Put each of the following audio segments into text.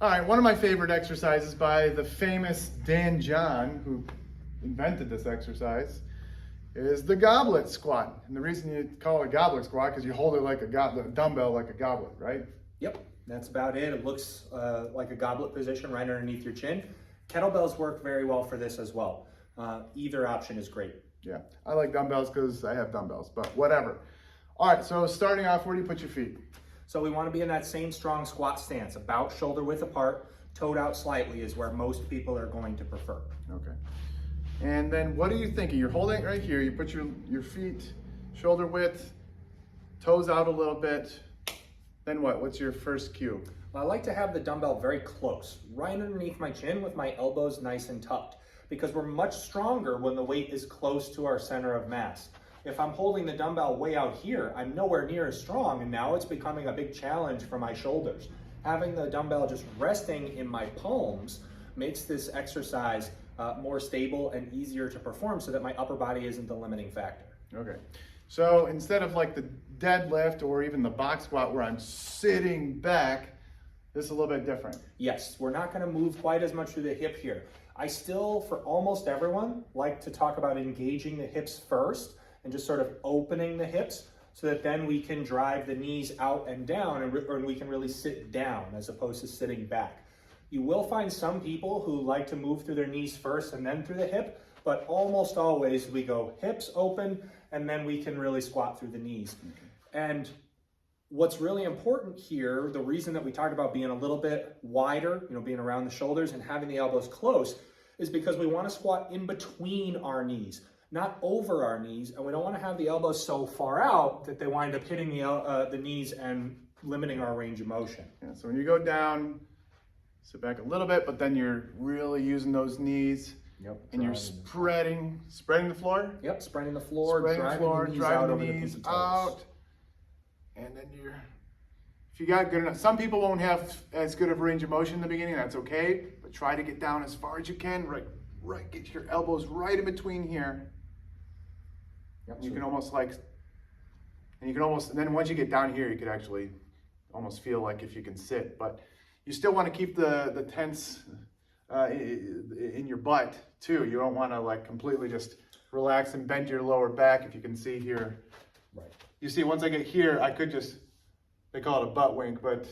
All right, one of my favorite exercises by the famous Dan John, who invented this exercise, is the goblet squat. And the reason you call it a goblet squat because you hold it like a dumbbell like a goblet, right? Yep, that's about it. It looks like a goblet position right underneath your chin. Kettlebells work very well for this as well. Either option is great. Yeah, I like dumbbells because I have dumbbells, but whatever. All right, so starting off, where do you put your feet? So we want to be in that same strong squat stance, about shoulder width apart, toed out slightly is where most people are going to prefer. Okay. And then what are you thinking? You're holding it right here. You put your feet shoulder width, toes out a little bit. Then what? What's your first cue? Well, I like to have the dumbbell very close, right underneath my chin with my elbows nice and tucked, because we're much stronger when the weight is close to our center of mass. If I'm holding the dumbbell way out here, I'm nowhere near as strong, and now it's becoming a big challenge for my shoulders. Having the dumbbell just resting in my palms makes this exercise more stable and easier to perform so that my upper body isn't the limiting factor. Okay. So instead of like the deadlift or even the box squat where I'm sitting back, this is a little bit different. Yes, we're not going to move quite as much through the hip here. I still, for almost everyone, like to talk about engaging the hips first and just sort of opening the hips so that then we can drive the knees out and down and we can really sit down as opposed to sitting back. You will find some people who like to move through their knees first and then through the hip, but almost always we go hips open and then we can really squat through the knees. And what's really important here, the reason that we talked about being a little bit wider, being around the shoulders and having the elbows close, is because we want to squat in between our knees, not over our knees, and we don't want to have the elbows so far out that they wind up hitting the knees and limiting our range of motion. Yeah, so when you go down, sit back a little bit, but then you're really using those knees. Yep. And you're spreading the floor? Yep, spreading the floor, driving the knees out. And then if you got good enough, some people won't have as good of range of motion in the beginning, that's okay, but try to get down as far as you can, right, get your elbows right in between here. Yep. You can almost and then once you get down here, you could actually almost feel like if you can sit, but you still want to keep the tense in your butt too. You don't want to like completely just relax and bend your lower back. If you can see here, right. You see, once I get here, I could just, they call it a butt wink, but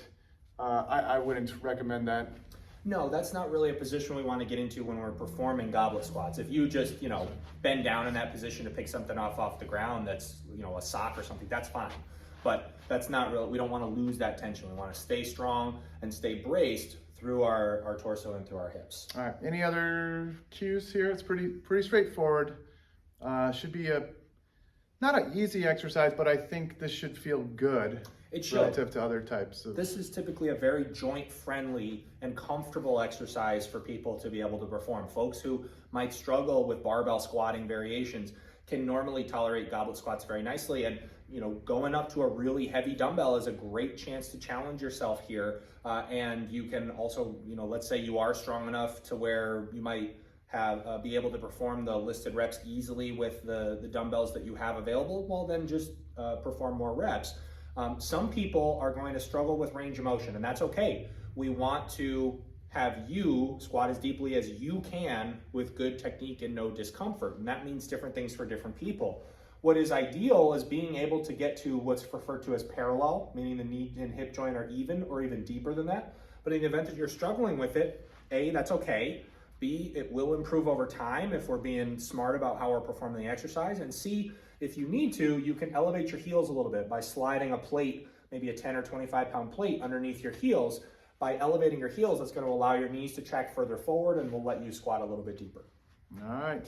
I wouldn't recommend that. No, that's not really a position we want to get into when we're performing goblet squats. If you just, bend down in that position to pick something off the ground that's, a sock or something, that's fine. But that's not real. We don't want to lose that tension. We want to stay strong and stay braced through our torso and through our hips. All right, any other cues here? It's pretty straightforward. Should be not an easy exercise, but I think this should feel good. It should. Relative to other types of... This is typically a very joint-friendly and comfortable exercise for people to be able to perform. Folks who might struggle with barbell squatting variations can normally tolerate goblet squats very nicely. And going up to a really heavy dumbbell is a great chance to challenge yourself here. And you can also, let's say you are strong enough to where you might be able to perform the listed reps easily with the dumbbells that you have available, well then just perform more reps. Some people are going to struggle with range of motion, and that's okay. We want to have you squat as deeply as you can with good technique and no discomfort, and that means different things for different people. What is ideal is being able to get to what's referred to as parallel, meaning the knee and hip joint are even or even deeper than that. But in the event that you're struggling with it, A, that's okay. B, it will improve over time if we're being smart about how we're performing the exercise. And C, if you need to, you can elevate your heels a little bit by sliding a plate, maybe a 10 or 25 pound plate underneath your heels. By elevating your heels, that's going to allow your knees to track further forward and will let you squat a little bit deeper. All right.